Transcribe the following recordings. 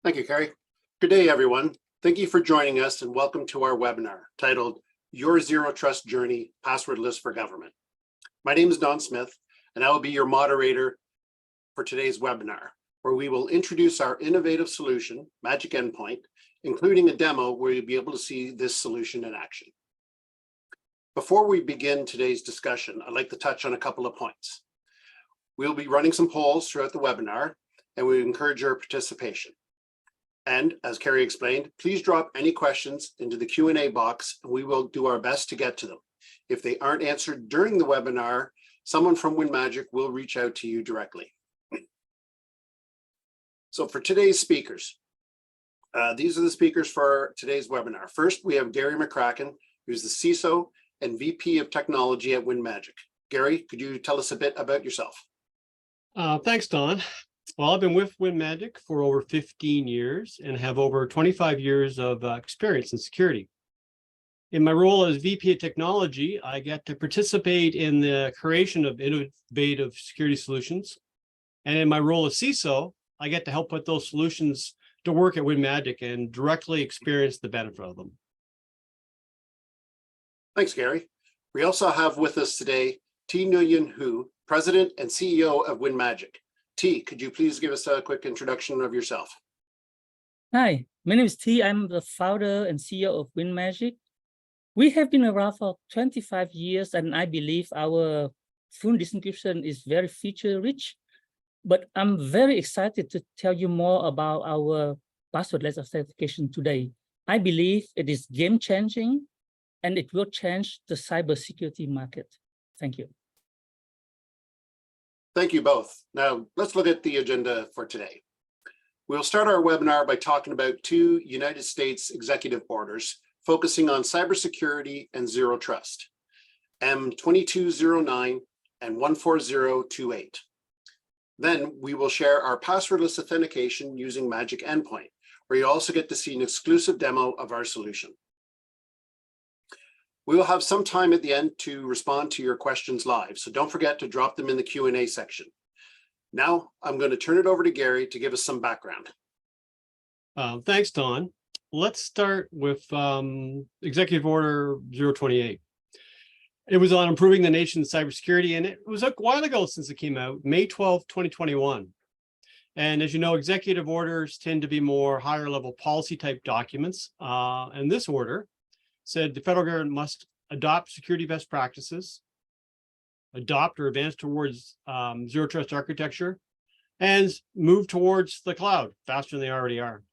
Thank you, Carrie. Good day, everyone. Thank you for joining us and welcome to our webinar titled Your Zero Trust Journey, Passwordless for Government. My name is Don Smith, and I will be your moderator for today's webinar, where we will introduce our innovative solution, Magic Endpoint, including a demo where you'll be able to see this solution in action. Before we begin today's discussion, I'd like to touch on a couple of points. We'll be running some polls throughout the webinar, and we encourage your participation. And as Carrie explained, please drop any questions into the Q&A box, and we will do our best to get to them. If they aren't answered during the webinar, someone from WinMagic will reach out to you directly. So for today's speakers, these are the speakers for today's webinar. First, we have Gary McCracken, who's the CISO and VP of Technology at WinMagic. Gary, could you tell us a bit about yourself? Thanks, Don. Well, I've been with WinMagic for over 15 years and have over 25 years of experience in security. In my role as VP of Technology, I get to participate in the creation of innovative security solutions. And in my role as CISO, I get to help put those solutions to work at WinMagic and directly experience the benefit of them. Thanks, Gary. We also have with us today T. Nguyen Hu, President and CEO of WinMagic. T, could you please give us a quick introduction of yourself? Hi, my name is T. I'm the founder and CEO of WinMagic. We have been around for 25 years, and I believe our full description is very feature-rich. But I'm very excited to tell you more about our passwordless authentication today. I believe it is game-changing, and it will change the cybersecurity market. Thank you. Thank you both. Now, let's look at the agenda for today. We'll start our webinar by talking about two United States executive orders focusing on cybersecurity and zero trust, M-22-09 and 14028. Then we will share our passwordless authentication using Magic Endpoint, where you also get to see an exclusive demo of our solution. We will have some time at the end to respond to your questions live, so don't forget to drop them in the Q&A section. Now, I'm going to turn it over to Gary to give us some background. Thanks, Don. Let's start with Executive Order 028. It was on improving the nation's cybersecurity, and it was a while ago since it came out, May 12, 2021. And as you know, executive orders tend to be more higher level policy type documents. And this order said the federal government must adopt security best practices, adopt or advance towards zero trust architecture, and move towards the cloud faster than they already are.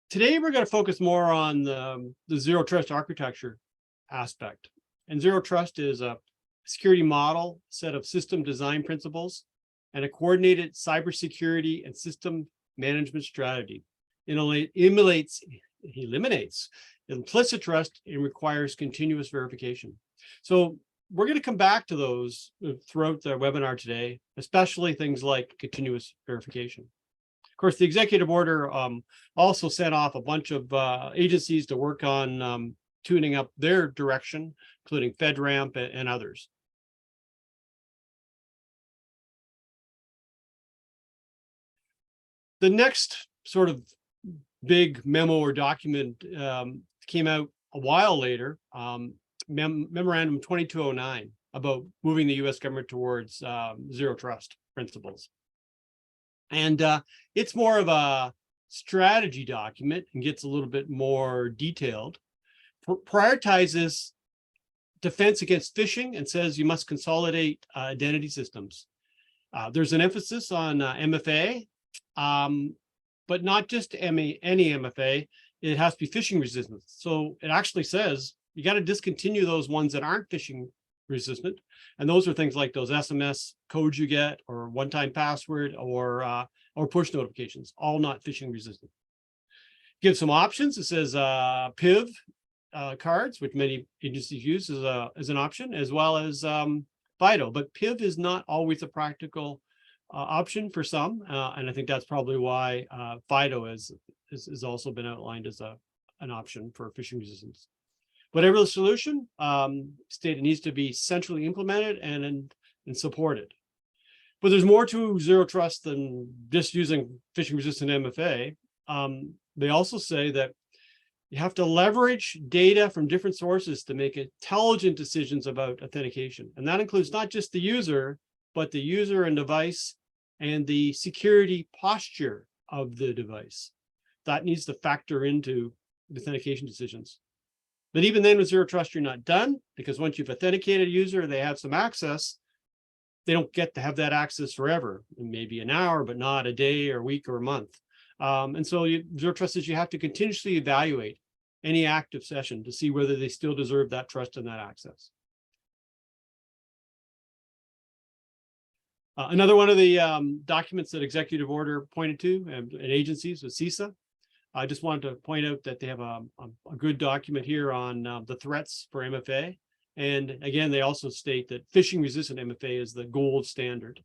Today, we're going to focus more on the zero trust architecture aspect. And zero trust is a security model, set of system design principles, and a coordinated cybersecurity and system management strategy. It eliminates implicit trust and requires continuous verification. So we're going to come back to those throughout the webinar today, especially things like continuous verification. Of course, the executive order also sent off a bunch of agencies to work on tuning up their direction, including FedRAMP and others. The next sort of big memo or document came out a while later, Memorandum M-22-09, about moving the U.S. government towards zero trust principles. And it's more of a strategy document and gets a little bit more detailed. Prioritizes defense against phishing and says you must consolidate identity systems. There's an emphasis on MFA, but not just any MFA. It has to be phishing resistant. So it actually says you got to discontinue those ones that aren't phishing resistant. And those are things like those SMS codes you get, or one-time password, or push notifications, all not phishing resistant. Give some options. It says PIV cards, which many agencies use as an option, as well as FIDO. But PIV is not always a practical option for some, and I think that's probably why FIDO has also been outlined as an option for phishing resistance. Whatever the solution, state it needs to be centrally implemented and supported. But there's more to zero trust than just using phishing-resistant MFA. They also say that you have to leverage data from different sources to make intelligent decisions about authentication. And that includes not just the user, but the user and device and the security posture of the device. That needs to factor into authentication decisions. But even then with zero trust, you're not done, because once you've authenticated a user, they have some access, they don't get to have that access forever, maybe an hour, but not a day or a week or a month. And so zero trust is you have to continuously evaluate any active session to see whether they still deserve that trust and that access. Another one of the documents that executive order pointed to and agencies was CISA. I just wanted to point out that they have a good document here on the threats for MFA. And again, they also state that phishing-resistant MFA is the gold standard.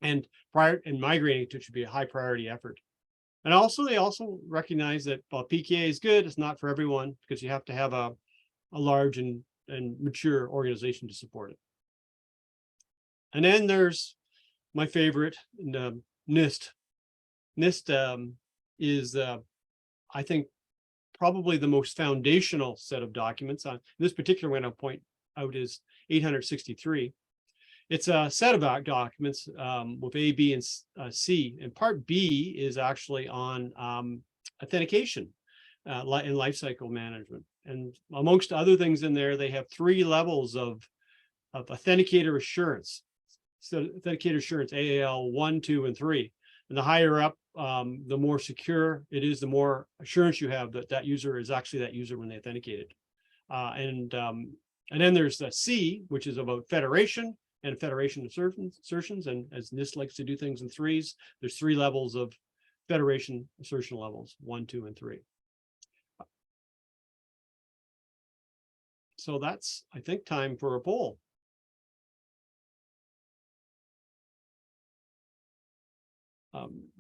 And migrating to it should be a high priority effort. And also, they also recognize that while PKI is good, it's not for everyone, because you have to have a large and mature organization to support it. And then there's my favorite, NIST. NIST is, I think, probably the most foundational set of documents. This particular one I'll point out is 863. It's a set of documents with A, B, and C. And part B is actually on authentication and lifecycle management. And amongst other things in there, they have 3 levels of authenticator assurance. So authenticator assurance, AAL 1, 2, and 3. And the higher up, the more secure it is, the more assurance you have that that user is actually that user when they authenticate it. And then there's the C, which is about federation and federation assertions. And as NIST likes to do things in 3s, there's 3 levels of federation assertion levels, 1, 2, and 3. So that's, I think, time for a poll.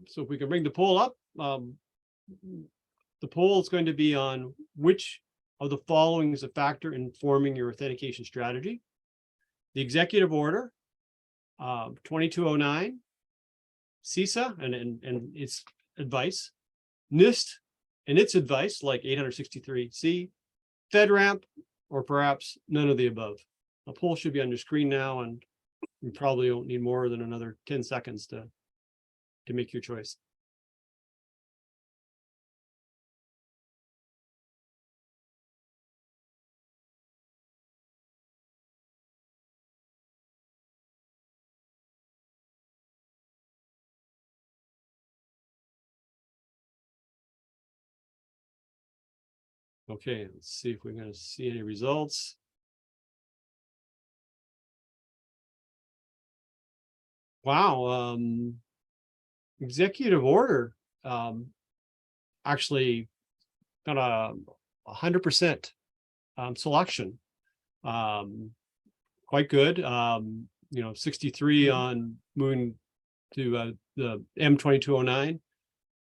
So if we can bring the poll up, the poll is going to be on which of the following is a factor in forming your authentication strategy: the executive order, 2209, CISA and its advice, NIST and its advice, like 863C, FedRAMP, or perhaps none of the above. The poll should be on your screen now, and you probably don't need more than another 10 seconds to make your choice. Okay, let's see if we're going to see any results. Wow, executive order actually got a 100% selection. Quite good. 63 on moving to the M-22-09.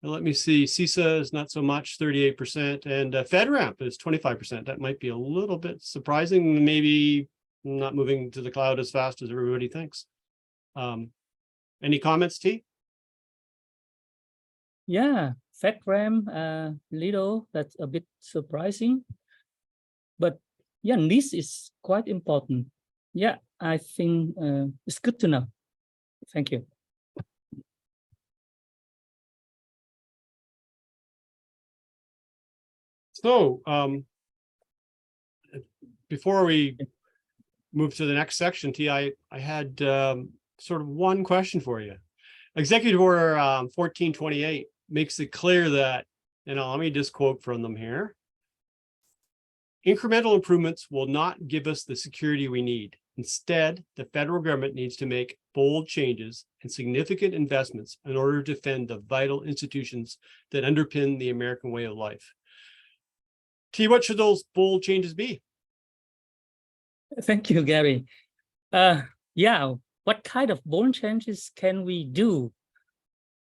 Let me see, CISA is not so much, 38%, and FedRAMP is 25%. That might be a little bit surprising, maybe not moving to the cloud as fast as everybody thinks. Any comments, T? Yeah, FedRAMP, little, that's a bit surprising. But yeah, NIST is quite important. Yeah, I think it's good to know. Thank you. So before we move to the next section, T, I had sort of one question for you. Executive Order 1428 makes it clear that, let me just quote from them here. Incremental improvements will not give us the security we need. Instead, the federal government needs to make bold changes and significant investments in order to defend the vital institutions that underpin the American way of life. T, what should those bold changes be? Thank you, Gary. Yeah, what kind of bold changes can we do?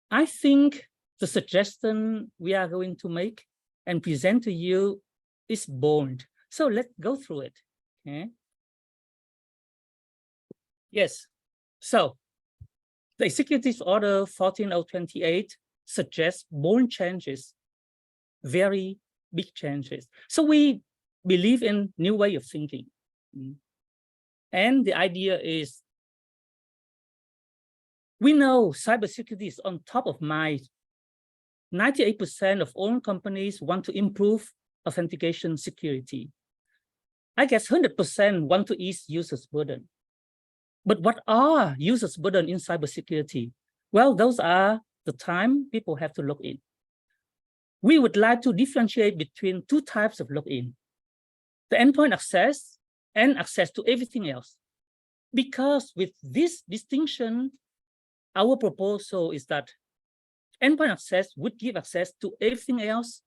I think the suggestion we are going to make and present to you is bold. So let's go through it. Okay. Yes. So The Executive Order 14028 suggests bold changes, very big changes. So we believe in new way of thinking. And the idea is, we know cybersecurity is on top of mind. 98% of all companies want to improve authentication security. I guess 100% want to ease users' burden. But what are users' burden in cybersecurity? Well, those are the time people have to log in. We would like to differentiate between two types of login: the endpoint access and access to everything else. Because with this distinction, our proposal is that endpoint access would give access to everything else.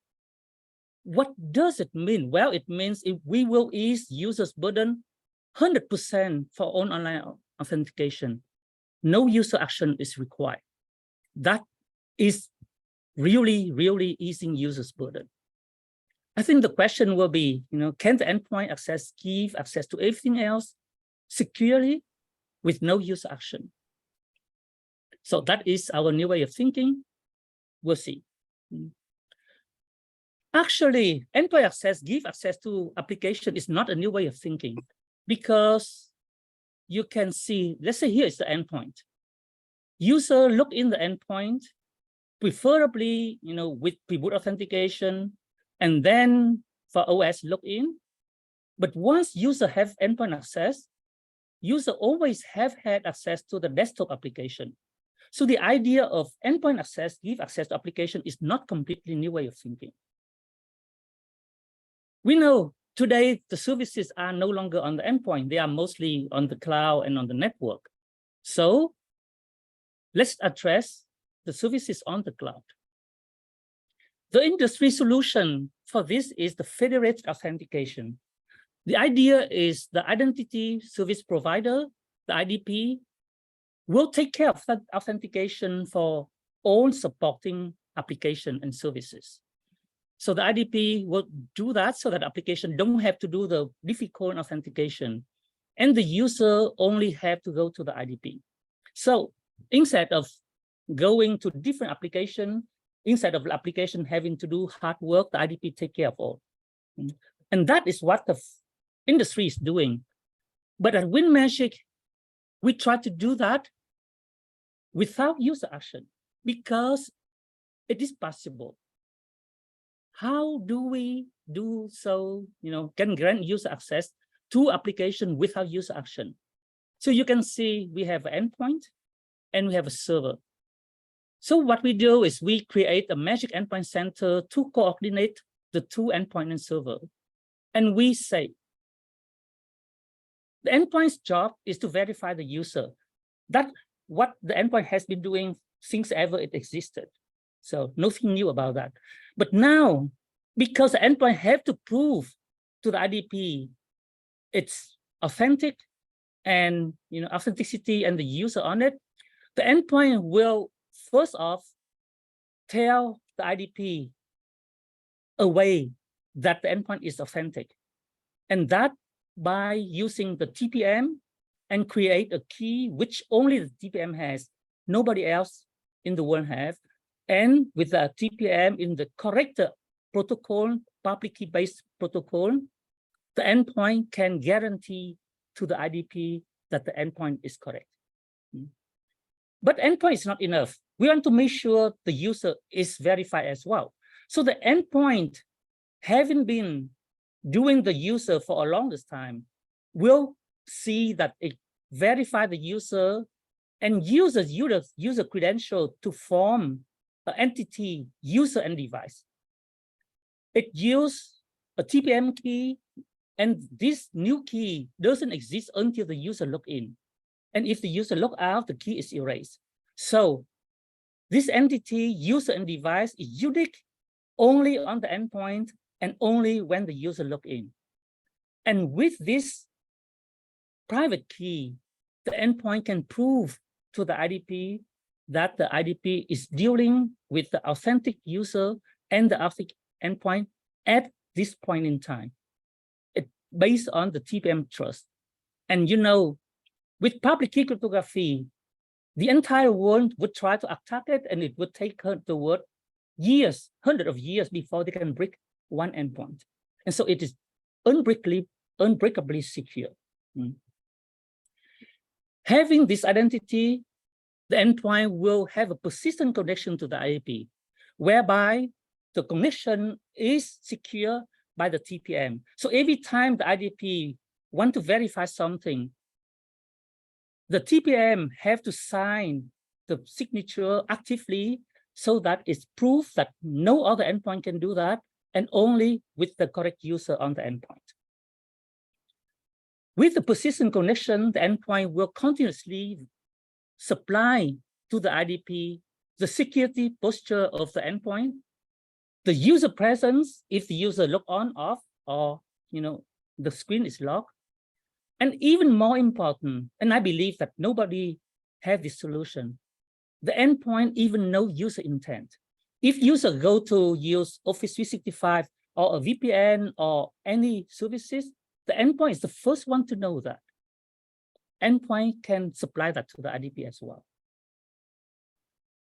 What does it mean? Well, it means if we will ease users' burden 100% for all online authentication, no user action is required. That is really, really easing users' burden. I think the question will be, can the endpoint access give access to everything else securely with no user action? So that is our new way of thinking. We'll see. Actually, endpoint access give access to application is not a new way of thinking, because you can see, let's say here is the endpoint. User look in the endpoint, preferably, with pre-boot authentication, and then for OS login. But once user have endpoint access, user always have had access to the desktop application. So the idea of endpoint access, give access to application, is not completely new way of thinking. We know today the services are no longer on the endpoint. They are mostly on the cloud and on the network. So let's address the services on the cloud. The industry solution for this is the federated authentication. The idea is the identity service provider, the IDP, will take care of that authentication for all supporting application and services. So the IDP will do that so that application don't have to do the difficult authentication, and the user only have to go to the IDP. So instead of going to different application, instead of the application having to do hard work, the IDP take care of all. And that is what the industry is doing. But at WinMagic, we try to do that without user action, because it is possible. How do we do so, can grant user access to application without user action? So you can see we have an endpoint and we have a server. So what we do is we create a Magic Endpoint Center to coordinate the two endpoint and server. And we say, the endpoint's job is to verify the user. That's what the endpoint has been doing since ever it existed. So nothing new about that. But now, because the endpoint have to prove to the IDP it's authentic and authenticity and the user on it, the endpoint will first off tell the IDP a way that the endpoint is authentic. And that by using the TPM and create a key which only the TPM has, nobody else in the world have. And with the TPM in the correct protocol, public key-based protocol, the endpoint can guarantee to the IDP that the endpoint is correct. But endpoint is not enough. We want to make sure the user is verified as well. So the endpoint, having been doing the user for a longest time, will see that it verify the user and uses user credential to form an entity, user and device. It uses a TPM key, and this new key doesn't exist until the user log in. And if the user log out, the key is erased. So this entity, user and device, is unique only on the endpoint and only when the user log in. And with this private key, the endpoint can prove to the IDP that the IDP is dealing with the authentic user and the authentic endpoint at this point in time. It's based on the TPM trust. And with public key cryptography, the entire world would try to attack it, and it would take the world years, hundreds of years before they can break one endpoint. And so it is unbreakably secure. Having this identity, the endpoint will have a persistent connection to the IDP, whereby the connection is secure by the TPM. So every time the IDP want to verify something, the TPM have to sign the signature actively so that it's proof that no other endpoint can do that, and only with the correct user on the endpoint. With the persistent connection, the endpoint will continuously supply to the IDP the security posture of the endpoint, the user presence, if the user log on, off, or the screen is locked. And even more important, and I believe that nobody has this solution, the endpoint even know user intent. If user go to use Office 365 or a VPN or any services, the endpoint is the first one to know that. Endpoint can supply that to the IDP as well.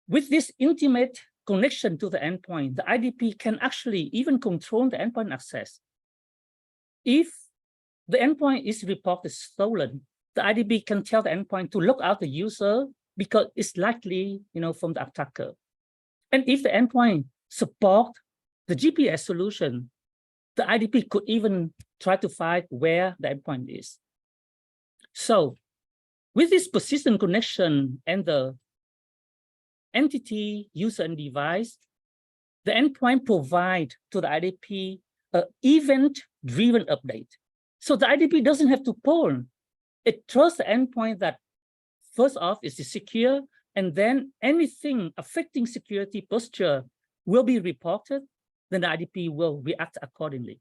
With this intimate connection to the endpoint, the IDP can actually even control the endpoint access. If the endpoint is reported stolen, the IDP can tell the endpoint to lock out the user because it's likely, from the attacker. And if the endpoint support the GPS solution, the IDP could even try to find where the endpoint is. So with this persistent connection and the entity, user, and device, the endpoint provide to the IDP an event-driven update. So the IDP doesn't have to poll. It trusts the endpoint that first off is secure, and then anything affecting security posture will be reported, then the IDP will react accordingly.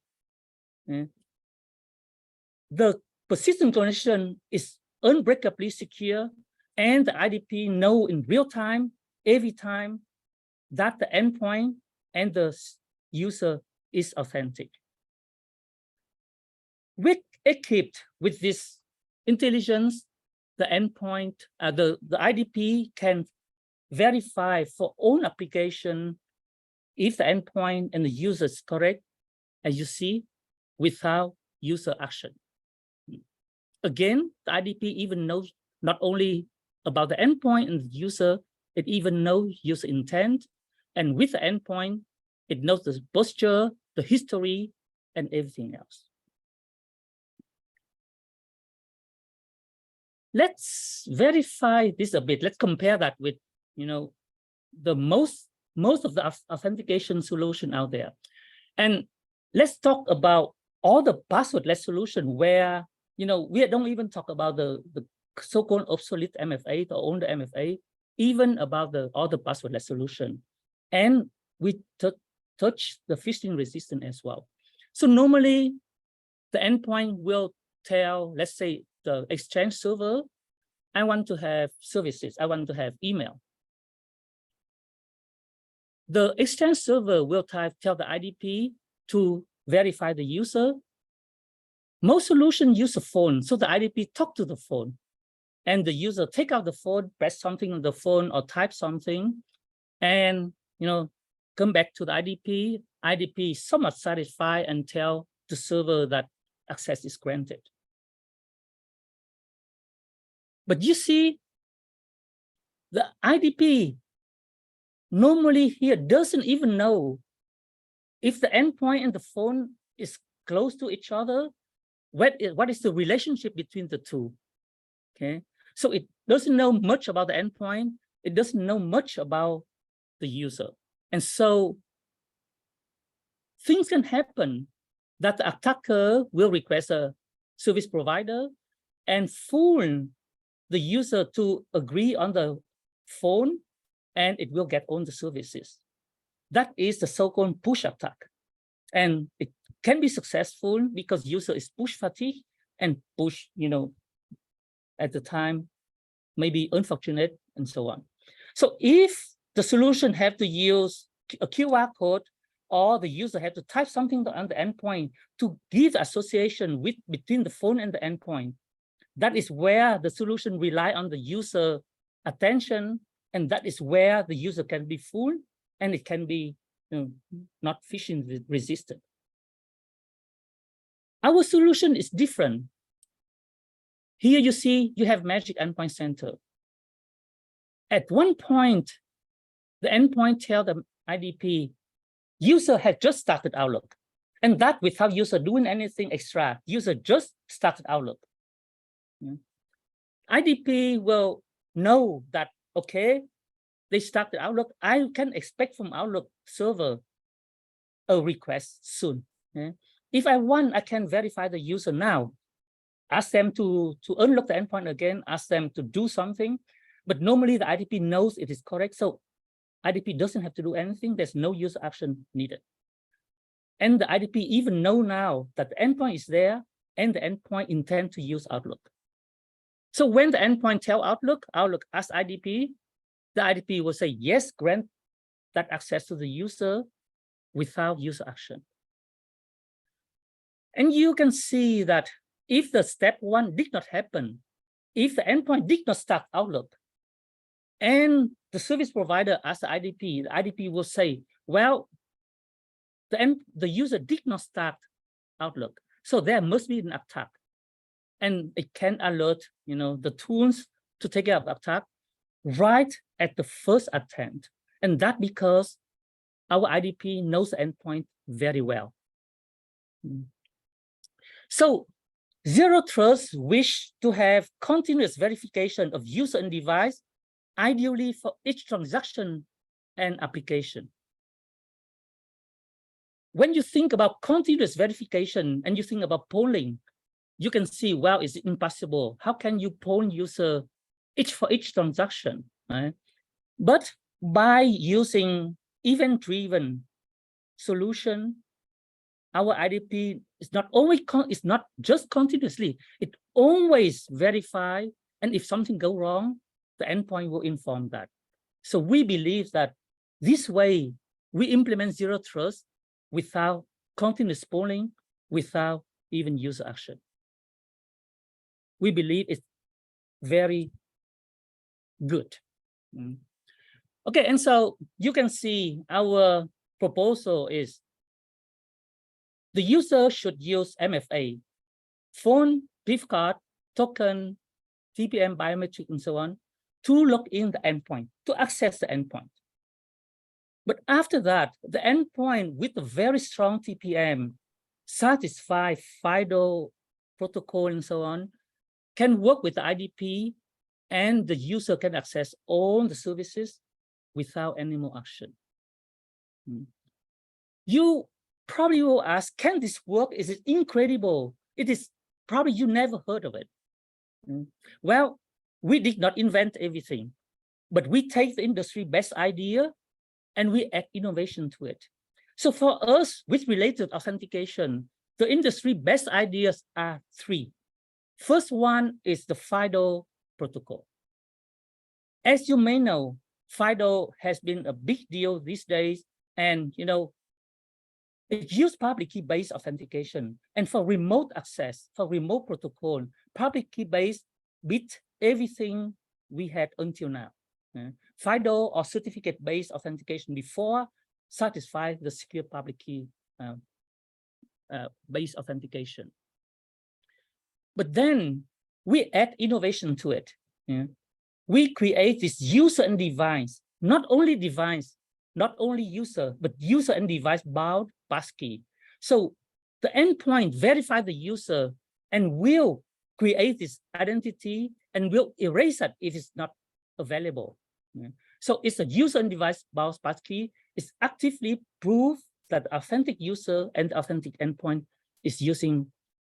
The persistent connection is unbreakably secure, and the IDP know in real time, every time, that the endpoint and the user is authentic. Equipped with this intelligence, the endpoint, the IDP can verify for own application if the endpoint and the user is correct, as you see, without user action. Again, the IDP even knows not only about the endpoint and the user, it even knows user intent. And with the endpoint, it knows the posture, the history, and everything else. Let's verify this a bit. Let's compare that with, the most of the authentication solution out there. And let's talk about all the passwordless solution where, we don't even talk about the so-called obsolete MFA or older MFA, even about all the passwordless solution. And we touch the phishing resistant as well. So normally the endpoint will tell, let's say, the Exchange server, I want to have services, I want to have email. The Exchange server will tell the IDP to verify the user. Most solutions use a phone, so the IDP talk to the phone, and the user take out the phone, press something on the phone, or type something, and come back to the IDP. IDP is somewhat satisfied and tell the server that access is granted. But you see, the IDP normally here doesn't even know if the endpoint and the phone is close to each other. What is the relationship between the two? Okay, so it doesn't know much about the endpoint. It doesn't know much about the user. And so things can happen that the attacker will request a service provider and fool the user to agree on the phone, and it will get on the services. That is the so-called push attack. And it can be successful because user is push fatigue and push, at the time, maybe unfortunate and so on. So if the solution have to use a QR code, or the user have to type something on the endpoint to give association between the phone and the endpoint, that is where the solution rely on the user attention, and that is where the user can be fooled, and it can be not phishing resistant. Our solution is different. Here you see you have Magic Endpoint Center. At one point, the endpoint tells the IDP, user had just started Outlook. And that without user doing anything extra, user just started Outlook. IDP will know that, okay, they started Outlook. I can expect from Outlook server a request soon. If I want, I can verify the user now. Ask them to unlock the endpoint again, ask them to do something. But normally the IDP knows it is correct. So IDP doesn't have to do anything. There's no user action needed. And the IDP even know now that the endpoint is there and the endpoint intend to use Outlook. So when the endpoint tell Outlook asks IDP, the IDP will say, yes, grant that access to the user without user action. And you can see that if the step one did not happen, if the endpoint did not start Outlook, and the service provider asks the IDP will say, well, the user did not start Outlook, so there must be an attack. And it can alert the tools to take care of the attack right at the first attempt. And that because our IDP knows the endpoint very well. So Zero Trust wish to have continuous verification of user and device, ideally for each transaction and application. When you think about continuous verification and you think about polling, you can see, well, it's impossible. How can you poll user for each transaction? Right? But by using event-driven solution, our IDP is not just continuously, it always verify, and if something go wrong, the endpoint will inform that. So we believe that this way we implement Zero Trust without continuous polling, without even user action. We believe it's very good. Okay, and so you can see our proposal is the user should use MFA, phone, gift card, token, TPM, biometric, and so on, to log in the endpoint, to access the endpoint. But after that, the endpoint with a very strong TPM, satisfy FIDO protocol and so on, can work with the IDP, and the user can access all the services without any more action. You probably will ask, can this work? Is it incredible? It is probably you never heard of it. Well, we did not invent everything, but we take the industry best idea and we add innovation to it. So for us, with related authentication, the industry best ideas are three. First one is the FIDO protocol. As you may know, FIDO has been a big deal these days, and it used public key-based authentication. And for remote access, for remote protocol, public key-based beat everything we had until now. FIDO or certificate-based authentication before satisfied the secure public key based authentication. But then we add innovation to it. We create this user and device, not only user, but user and device bound passkey. So the endpoint verify the user and will create this identity and will erase it if it's not available. So it's a user and device bound passkey. It's actively proof that the authentic user and the authentic endpoint is using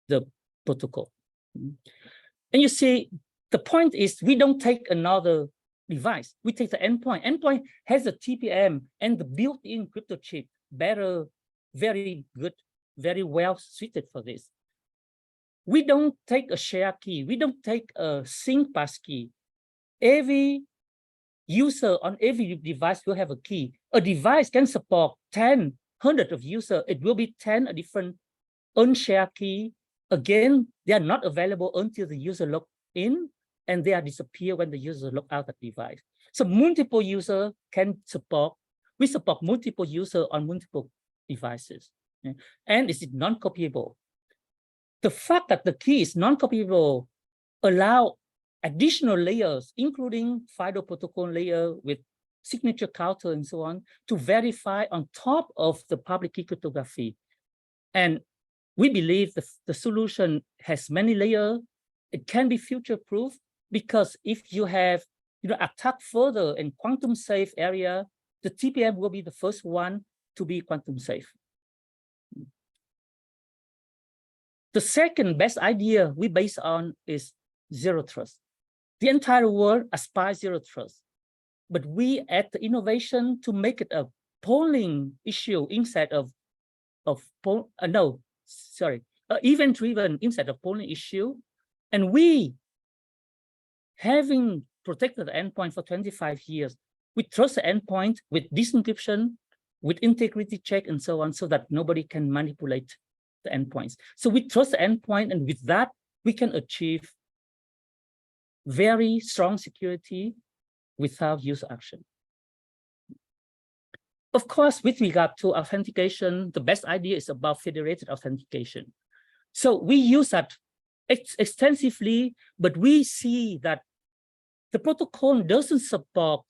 the protocol. And you see, the point is we don't take another device. We take the endpoint. Endpoint has a TPM and the built-in crypto chip, better, very good, very well suited for this. We don't take a share key. We don't take a sync passkey. Every user on every device will have a key. A device can support 10, 100 of users. It will be 10 different unshared key. Again, they are not available until the user log in, and they are disappear when the user log out the device. So multiple user can support, we support multiple user on multiple devices, and it's non-copyable. The fact that the key is non-copyable allow additional layers, including FIDO protocol layer with signature counter and so on, to verify on top of the public key cryptography. And we believe the solution has many layers. It can be future-proof because if you have attack further in quantum safe area, the TPM will be the first one to be quantum safe. The second best idea we base on is zero trust. The entire world aspires zero trust, but we add the innovation to make it a polling issue instead of event-driven instead of polling issue. And we, having protected the endpoint for 25 years, we trust the endpoint with disencryption, with integrity check and so on, so that nobody can manipulate the endpoints. So we trust the endpoint, and with that, we can achieve very strong security without user action. Of course, with regard to authentication, the best idea is about federated authentication. So we use that extensively, but we see that the protocol doesn't support,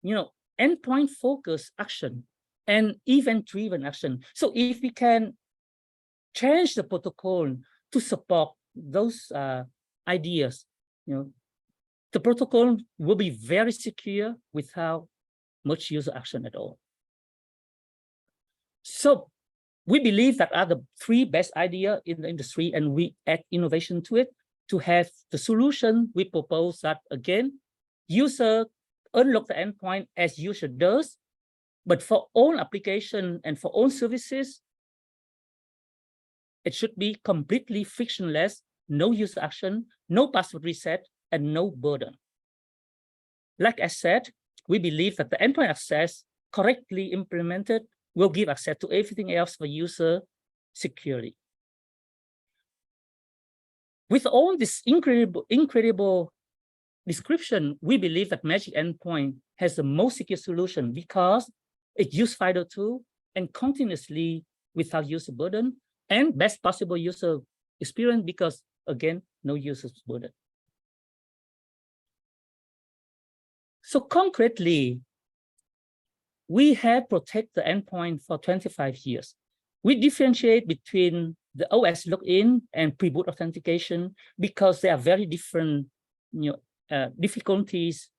endpoint-focused action and event-driven action. So if we can change the protocol to support those ideas, the protocol will be very secure without much user action at all. So we believe that are the three best ideas in the industry, and we add innovation to it to have the solution. We propose that, again, user unlock the endpoint as user does, but for all application and for all services, it should be completely frictionless, no user action, no password reset, and no burden. Like I said, we believe that the endpoint access correctly implemented will give access to everything else for user securely. With all this incredible description, we believe that Magic Endpoint has the most secure solution because it uses FIDO2 and continuously without user burden, and best possible user experience because, again, no user burden. So concretely, we have protected the endpoint for 25 years. We differentiate between the OS login and pre-boot authentication because they are very different difficulties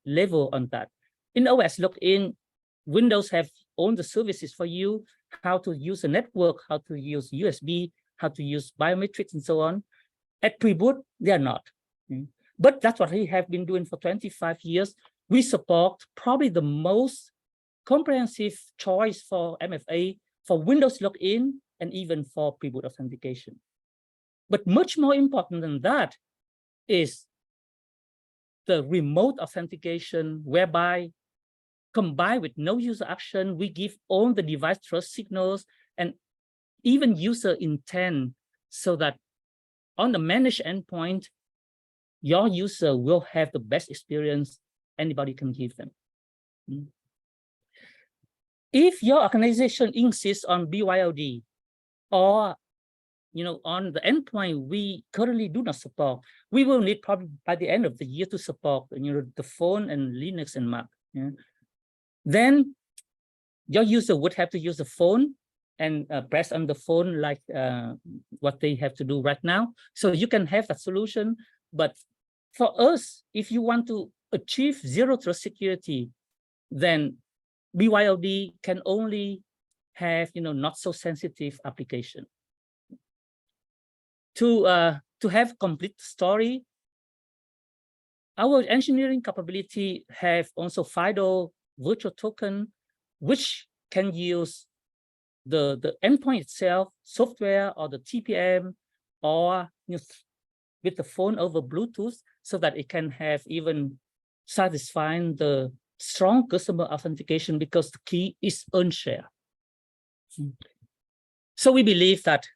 level on that. In OS login, Windows have all the services for you, how to use a network, how to use USB, how to use biometrics and so on. At pre-boot, they are not. But that's what we have been doing for 25 years. We support probably the most comprehensive choice for MFA for Windows login and even for pre-boot authentication. But much more important than that is the remote authentication, whereby combined with no user action, we give all the device trust signals and even user intent so that on the managed endpoint, your user will have the best experience anybody can give them. If your organization insists on BYOD or on the endpoint we currently do not support, we will need probably by the end of the year to support the phone and Linux and Mac. Then your user would have to use the phone and press on the phone like what they have to do right now. So you can have that solution. But for us, if you want to achieve zero trust security, then BYOD can only have not so sensitive application. To have complete story, our engineering capability have also FIDO virtual token, which can use the endpoint itself, software or the TPM, or with the phone over Bluetooth, so that it can have even satisfying the strong customer authentication because the key is unshared. So we believe that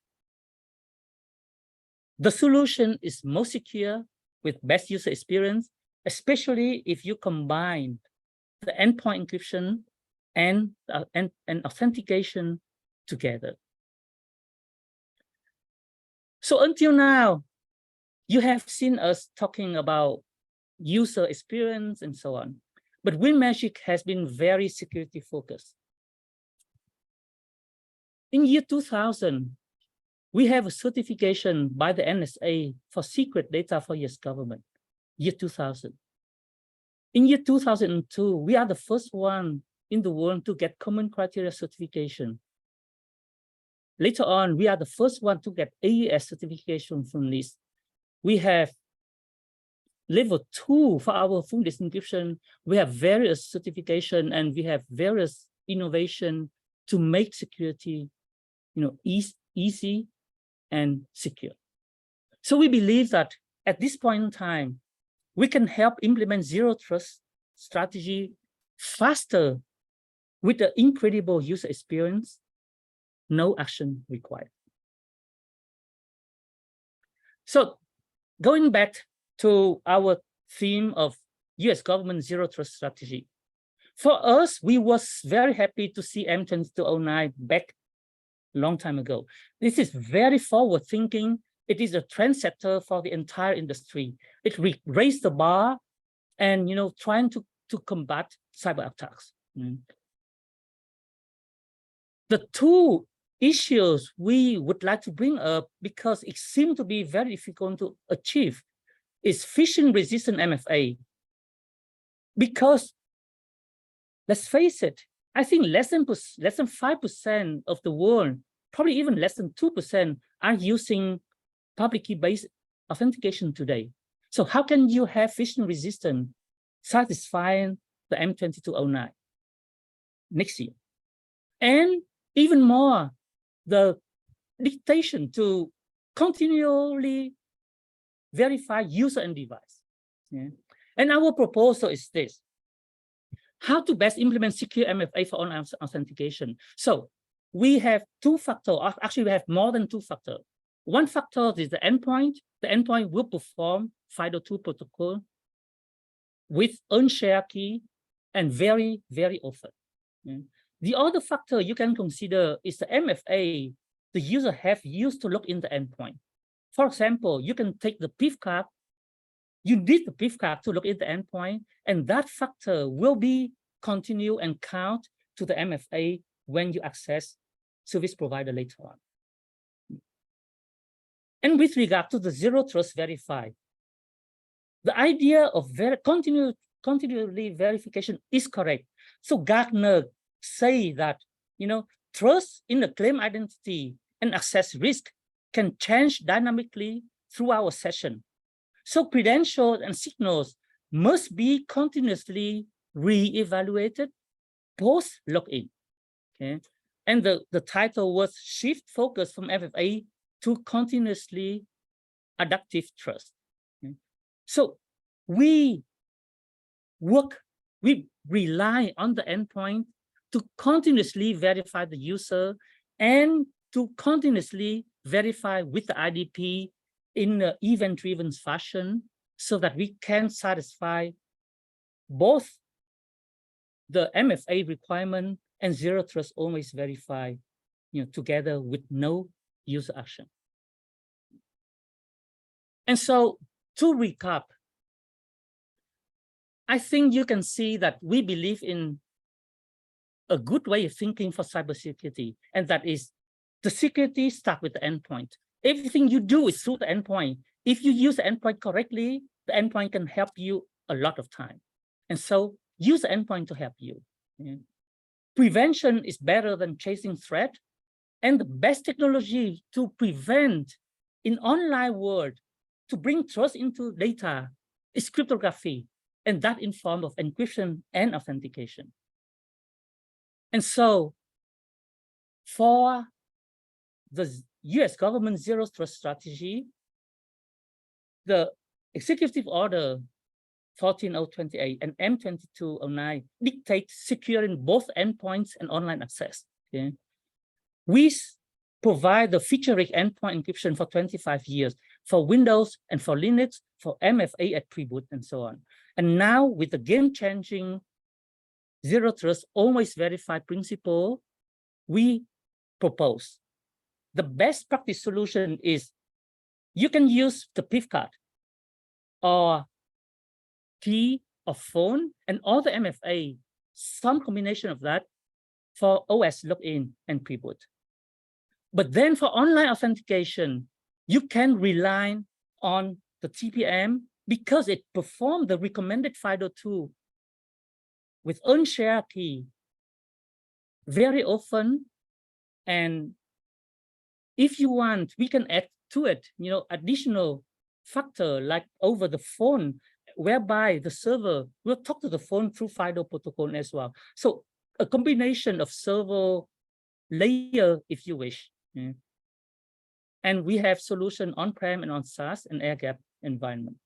the solution is most secure with best user experience, especially if you combine the endpoint encryption and authentication together. So until now, you have seen us talking about user experience and so on, but WinMagic has been very security focused. In year 2000, we have a certification by the NSA for secret data for US government, year 2000. In year 2002, we are the first one in the world to get common criteria certification. Later on, we are the first one to get AES certification from NIST. We have level 2 for our full encryption. We have various certification and we have various innovation to make security, easy and secure. So we believe that at this point in time, we can help implement zero trust strategy faster with the incredible user experience, no action required. So going back to our theme of US government zero trust strategy, for us, we was very happy to see M-22-09 back a long time ago. This is very forward thinking. It is a trendsetter for the entire industry. It raised the bar and trying to combat cyber attacks. The two issues we would like to bring up, because it seems to be very difficult to achieve, is phishing-resistant MFA. Because let's face it, I think less than 5% of the world, probably even less than 2%, are using public key-based authentication today. So how can you have phishing-resistant satisfying the M-22-09 next year? And even more, the dictation to continually verify user and device. And our proposal is this: how to best implement secure MFA for online authentication. So we have two factors. Actually, we have more than two factors. One factor is the endpoint. The endpoint will perform FIDO 2 protocol with unshared key and very, very often. The other factor you can consider is the MFA the user have used to log in the endpoint. For example, you can take the PIF card. You need the PIF card to log in the endpoint, and that factor will be continue and count to the MFA when you access service provider later on. And with regard to the zero trust verify, the idea of continually verification is correct. So Gartner say that trust in the claim identity and access risk can change dynamically throughout a session. So credentials and signals must be continuously re-evaluated post login. Okay, and the title was Shift Focus from FFA to Continuously Adaptive Trust. Okay. So we rely on the endpoint to continuously verify the user and to continuously verify with the IDP in an event-driven fashion, so that we can satisfy both the MFA requirement and zero trust always verify, together with no user action. And so to recap, I think you can see that we believe in a good way of thinking for cybersecurity, and that is the security starts with the endpoint. Everything you do is through the endpoint. If you use the endpoint correctly, the endpoint can help you a lot of time. And so use the endpoint to help you. Prevention is better than chasing threat. And the best technology to prevent in online world, to bring trust into data, is cryptography, and that in form of encryption and authentication. And so for the US government zero trust strategy, the Executive Order 14028 and M-22-09 dictate securing both endpoints and online access. Okay? We provide the feature-rich endpoint encryption for 25 years. for Windows and for Linux, for MFA at pre-boot and so on. And now with the game-changing Zero Trust always verified principle, we propose the best practice solution is you can use the PIF card or key or phone and all the MFA, some combination of that for OS login and pre-boot. But then for online authentication, you can rely on the TPM because it performs the recommended FIDO tool with unshared key very often. And if you want, we can add to it, additional factor like over the phone, whereby the server will talk to the phone through FIDO protocol as well. So a combination of server layer, if you wish. And we have solution on-prem and on SaaS and air-gap environment.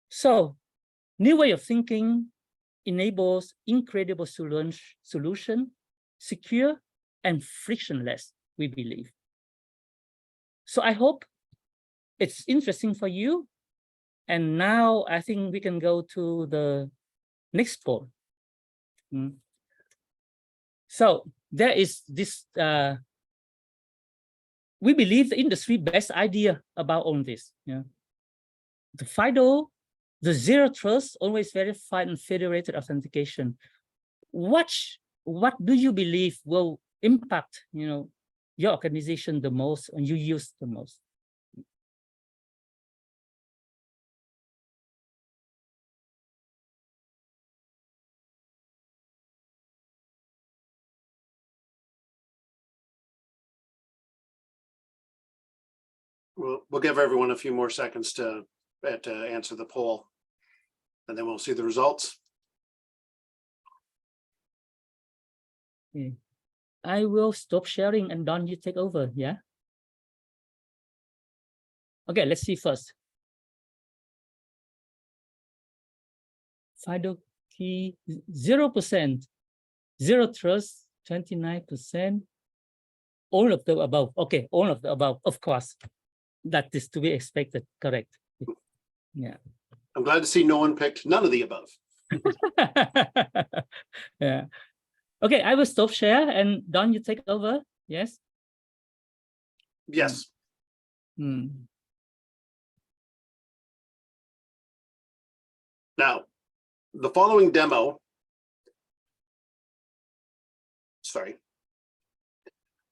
So new way of thinking enables incredible solution, secure and frictionless, we believe. So I hope it's interesting for you. And now I think we can go to the next poll. So there is this, we believe the industry best idea about all this. The FIDO, the Zero Trust, always verified and federated authentication. What do you believe will impact, your organization the most and you use the most? We'll give everyone a few more seconds to answer the poll, and then we'll see the results. Okay. I will stop sharing and Don, you take over, yeah? Okay, let's see first. FIDO key, 0%. Zero Trust, 29%. All of the above. Okay, all of the above, of course. That is to be expected, correct. Yeah. I'm glad to see no one picked none of the above. Yeah. Okay, I will stop share and Don, you take over. Yes? Yes. Now, the following demo,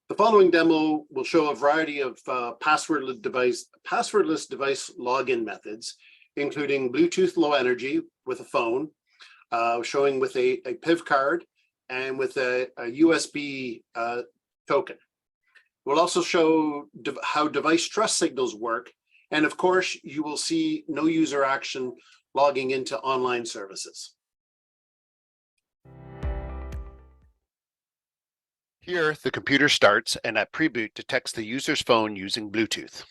the following demo will show a variety of passwordless device login methods, including Bluetooth Low Energy with a phone, showing with a PIV card and with a USB token. We'll also show how device trust signals work. And of course, you will see no user action logging into online services. Here, the computer starts and at pre-boot detects the user's phone using Bluetooth.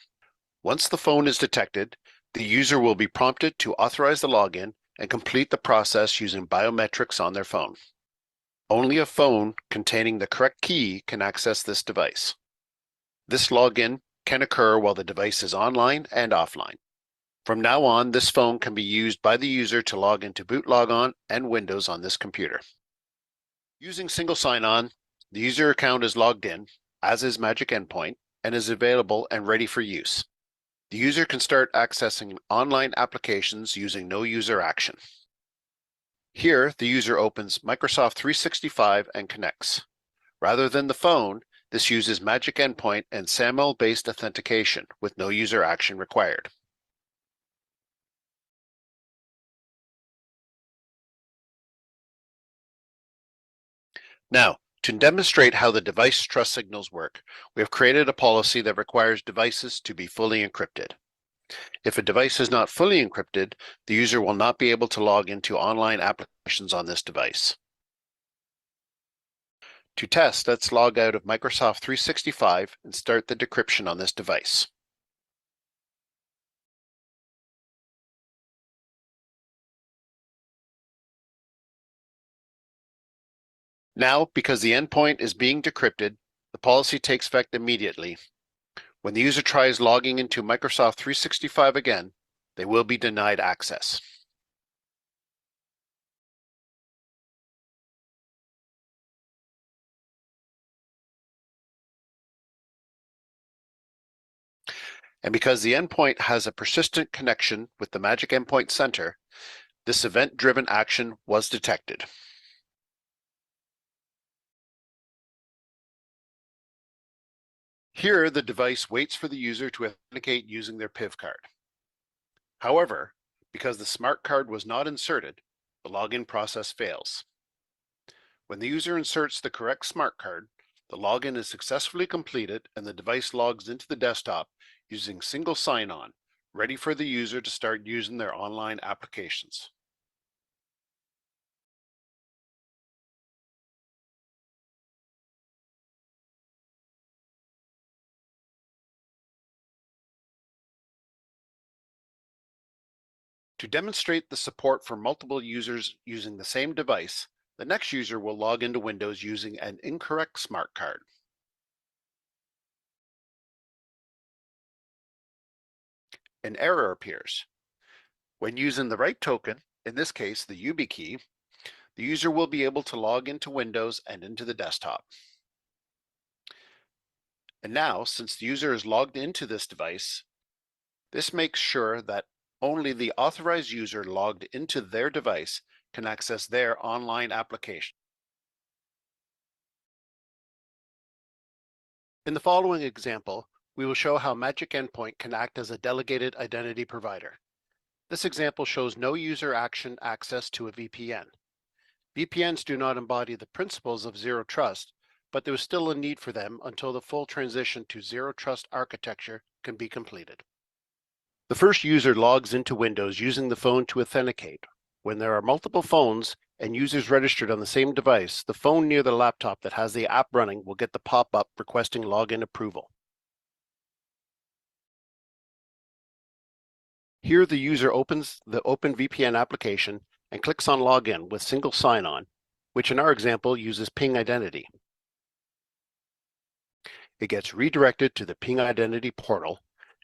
Once the phone is detected, the user will be prompted to authorize the login and complete the process using biometrics on their phone. Only a phone containing the correct key can access this device. This login can occur while the device is online and offline. From now on, this phone can be used by the user to log into Boot Logon and Windows on this computer. Using single sign-on, the user account is logged in, as is Magic Endpoint, and is available and ready for use. The user can start accessing online applications using no user action. Here, the user opens Microsoft 365 and connects. Rather than the phone, this uses Magic Endpoint and SAML-based authentication with no user action required. Now, to demonstrate how the device trust signals work, we have created a policy that requires devices to be fully encrypted. If a device is not fully encrypted, the user will not be able to log into online applications on this device. To test, let's log out of Microsoft 365 and start the decryption on this device. Now, because the endpoint is being decrypted, the policy takes effect immediately. When the user tries logging into Microsoft 365 again, they will be denied access. And because the endpoint has a persistent connection with the Magic Endpoint Center, this event-driven action was detected. Here, the device waits for the user to authenticate using their PIV card. However, because the smart card was not inserted, the login process fails. When the user inserts the correct smart card, the login is successfully completed and the device logs into the desktop using single sign-on, ready for the user to start using their online applications. To demonstrate the support for multiple users using the same device, the next user will log into Windows using an incorrect smart card. An error appears. When using the right token, in this case the YubiKey, the user will be able to log into Windows and into the desktop. And now, since the user is logged into this device, this makes sure that only the authorized user logged into their device can access their online application. In the following example, we will show how Magic Endpoint can act as a delegated identity provider. This example shows no user action access to a VPN. VPNs do not embody the principles of zero trust, but there is still a need for them until the full transition to zero trust architecture can be completed. The first user logs into Windows using the phone to authenticate. When there are multiple phones and users registered on the same device, the phone near the laptop that has the app running will get the pop-up requesting login approval. Here the user opens the OpenVPN application and clicks on Login with single sign-on, which in our example uses Ping Identity. It gets redirected to the Ping Identity portal,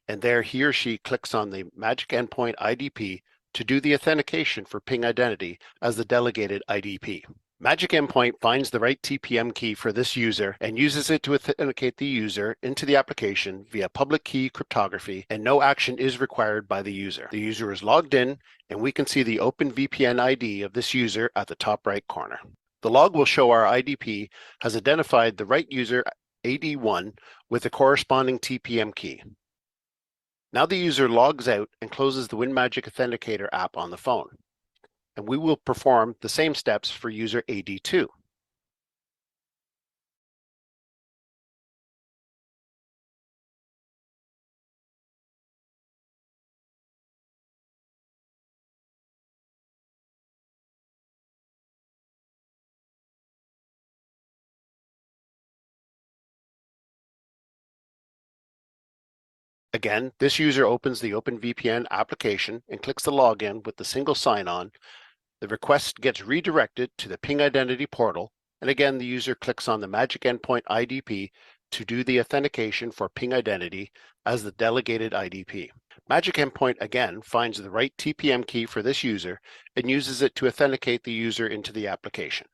and there he or she clicks on the Magic Endpoint IDP to do the authentication for Ping Identity as the delegated IDP. Magic Endpoint finds the right TPM key for this user and uses it to authenticate the user into the application via public key cryptography, and no action is required by the user. The user is logged in, and we can see the OpenVPN ID of this user at the top right corner. The log will show our IDP has identified the right user AD1 with the corresponding TPM key. Now the user logs out and closes the WinMagic Authenticator app on the phone, and we will perform the same steps for user AD2. Again, this user opens the OpenVPN application and clicks the login with the single sign-on. The request gets redirected to the Ping Identity portal, and again the user clicks on the Magic Endpoint IDP to do the authentication for Ping Identity as the delegated IDP. Magic Endpoint again finds the right TPM key for this user and uses it to authenticate the user into the application.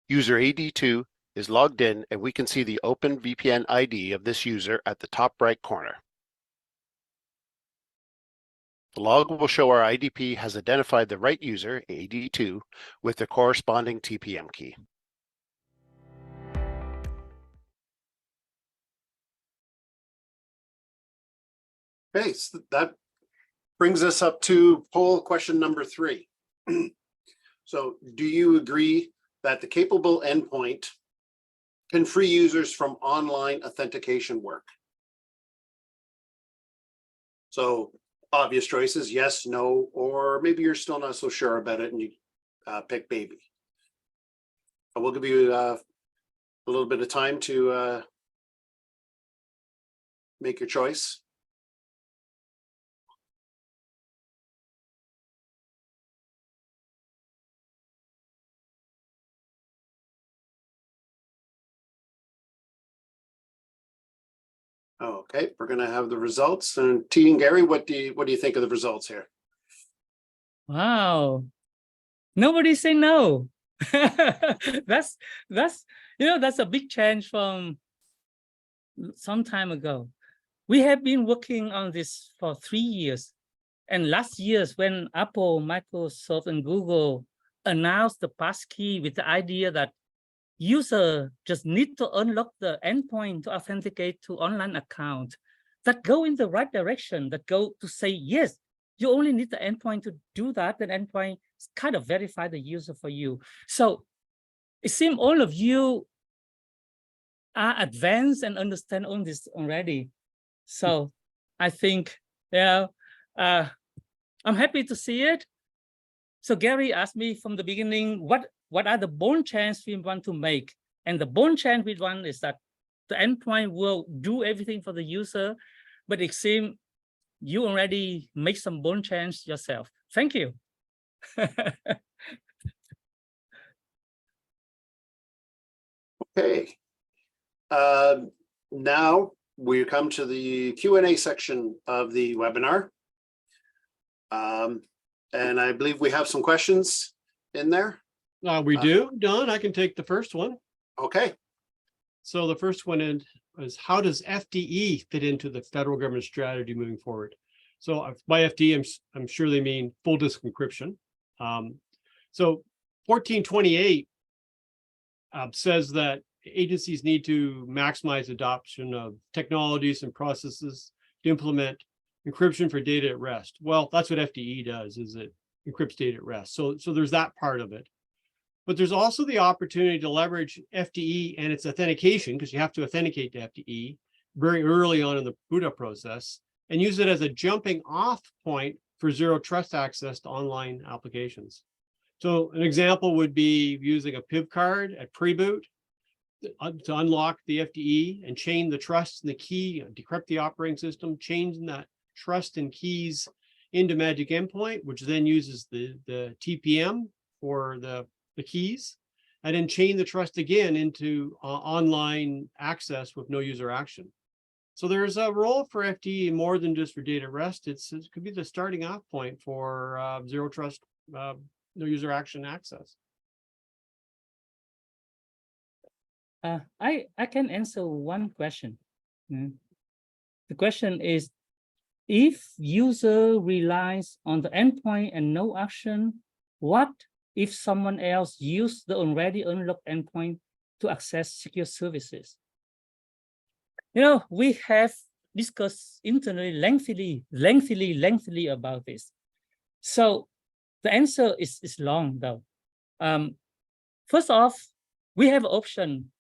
User AD2 is logged in, and we can see the OpenVPN ID of this user at the top right corner. The log will show our IDP has identified the right user, AD2, with the corresponding TPM key. Okay, so that brings us up to poll question number 3. So do you agree that the capable endpoint can free users from online authentication work? So obvious choices, yes, no, or maybe you're still not so sure about it and you pick maybe. I will give you a little bit of time to make your choice. Okay, we're going to have the results. And T and Gary, what do you think of the results here? Wow. Nobody say no. that's that's a big change from some time ago. We have been working on this for 3 years. And last year, when Apple, Microsoft, and Google announced the passkey with the idea that user just need to unlock the endpoint to authenticate to online account, that go in the right direction, that go to say, yes, you only need the endpoint to do that, and endpoint kind of verify the user for you. So it seems all of you are advanced and understand all this already. So I think, I'm happy to see it. So Gary asked me from the beginning, what are the bold changes we want to make? And the bold change we want is that the endpoint will do everything for the user, but it seems you already make some bold change yourself. Thank you. Okay. Now we come to the Q&A section of the webinar. And I believe we have some questions in there. We do, Don. I can take the first one. Okay. So the first one is how does FDE fit into the federal government strategy moving forward? So by FDE, I'm sure they mean full disk encryption. So 1428 says that agencies need to maximize adoption of technologies and processes to implement encryption for data at rest. Well, that's what FDE does, is it encrypts data at rest. So there's that part of it. But there's also the opportunity to leverage FDE and its authentication, because you have to authenticate to FDE very early on in the boot up process, and use it as a jumping off point for zero trust access to online applications. So an example would be using a PIV card at pre-boot to unlock the FDE and chain the trust and the key, decrypt the operating system, changing that trust and keys into Magic Endpoint, which then uses the TPM for the keys, and then chain the trust again into online access with no user action. So there's a role for FDE more than just for data rest. It could be the starting off point for zero trust, no user action access. I can answer one question. The question is, if user relies on the endpoint and no action, what if someone else used the already unlocked endpoint to access secure services? We have discussed internally lengthily about this. So the answer is long though. First off, we have an option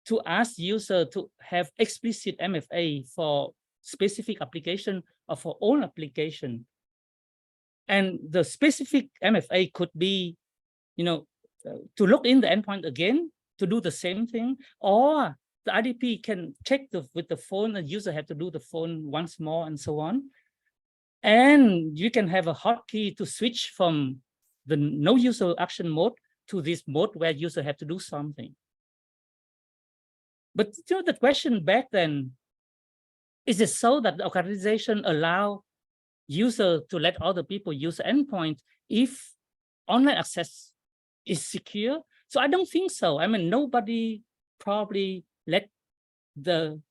to ask user to have explicit MFA for specific application or for all application. And the specific MFA could be, to log in the endpoint again, to do the same thing, or the IDP can check with the phone, and user have to do the phone once more, and so on. And you can have a hotkey to switch from the no user action mode to this mode where user have to do something. But the question back then, is it so that the organization allow user to let other people use the endpoint if online access is secure? So I don't think so. I mean, nobody probably let the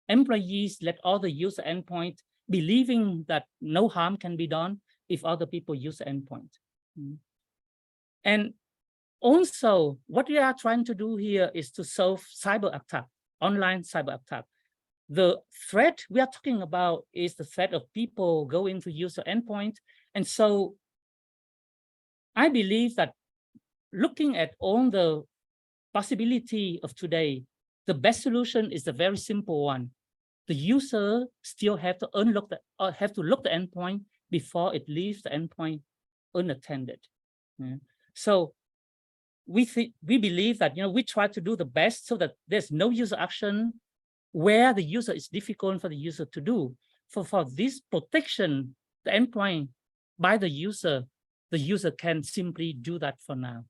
employees let other use the endpoint, believing that no harm can be done if other people use the endpoint. And also, what we are trying to do here is to solve cyber attack, online cyber attack. The threat we are talking about is the threat of people going to use the endpoint. And so I believe that looking at all the possibility of today, the best solution is the very simple one. The user still have to unlock have to lock the endpoint before it leaves the endpoint unattended. So we believe that we try to do the best so that there's no user action where the user is difficult for the user to do. For this protection, the endpoint by the user can simply do that for now.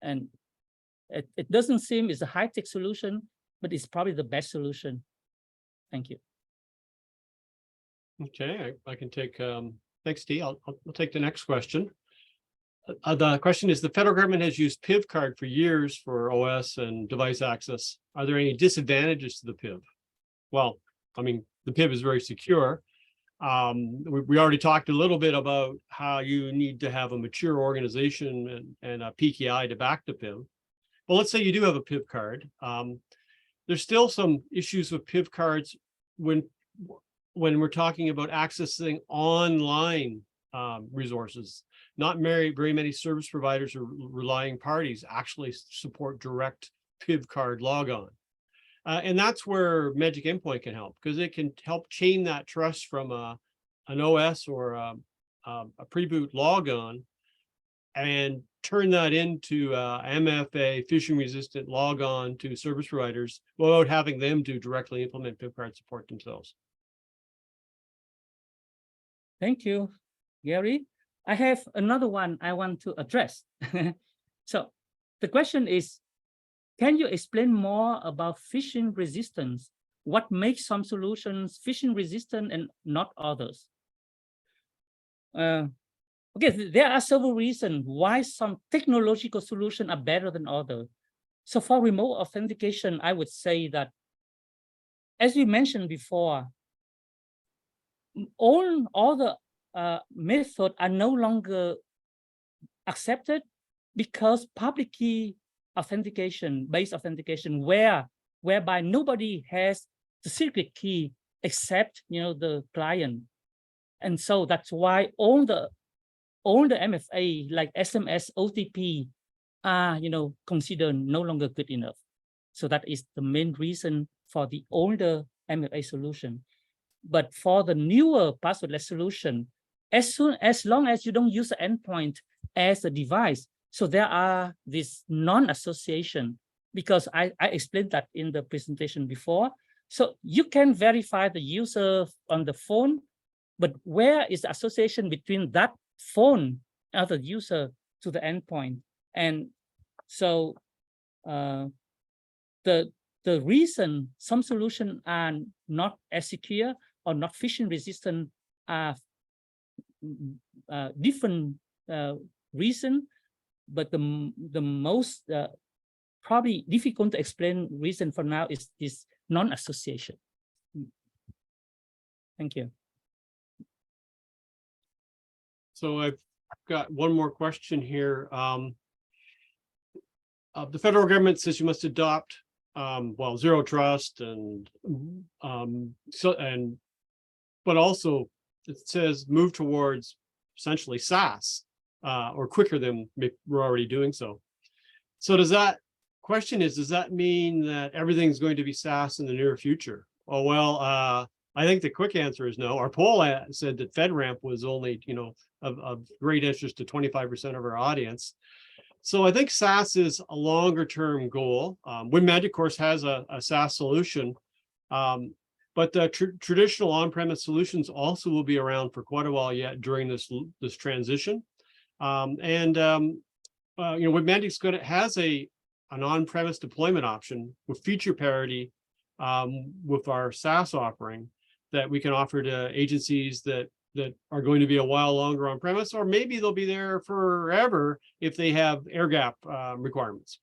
And it doesn't seem it's a high-tech solution, but it's probably the best solution. Thank you. Okay, I can take, thanks, Dee. I'll take the next question. The question is, the federal government has used PIV card for years for OS and device access. Are there any disadvantages to the PIV? Well, I mean, the PIV is very secure. We already talked a little bit about how you need to have a mature organization and a PKI to back the PIV. But let's say you do have a PIV card. There's still some issues with PIV cards when we're talking about accessing online resources. Not very many service providers or relying parties actually support direct PIV card logon. And that's where Magic Endpoint can help, because it can help chain that trust from an OS or a pre-boot logon and turn that into MFA phishing-resistant logon to service providers without having them directly implement PIV card support themselves. Thank you, Gary. I have another one I want to address. So the question is, can you explain more about phishing resistance? What makes some solutions phishing resistant and not others? Okay, there are several reasons why some technological solutions are better than others. So for remote authentication, I would say that, as we mentioned before, all the methods are no longer accepted because public key authentication, based authentication, whereby nobody has the secret key except the client, and so that's why all the MFA like SMS, OTP are considered no longer good enough. So that is the main reason for the older MFA solution. But for the newer passwordless solution, as long as you don't use the endpoint as a device, so there are this non-association, because I explained that in the presentation before. So you can verify the user on the phone, but where is the association between that phone of the user to the endpoint? And so the reason some solutions are not as secure or not phishing resistant are different reason, but the most probably difficult to explain reason for now is this non-association. Thank you. So I've got one more question here. The federal government says you must adopt zero trust but also it says move towards essentially SaaS or quicker than we're already doing so. So does that mean that everything's going to be SaaS in the near future? Oh, well, I think the quick answer is no. Our poll said that FedRAMP was only, of great interest to 25% of our audience. So I think SaaS is a longer term goal. WinMagic, of course, has a SaaS solution, but the traditional on-premise solutions also will be around for quite a while yet during this transition. WinMagic has an on-premise deployment option with feature parity with our SaaS offering that we can offer to agencies that are going to be a while longer on premise, or maybe they'll be there forever if they have air gap requirements.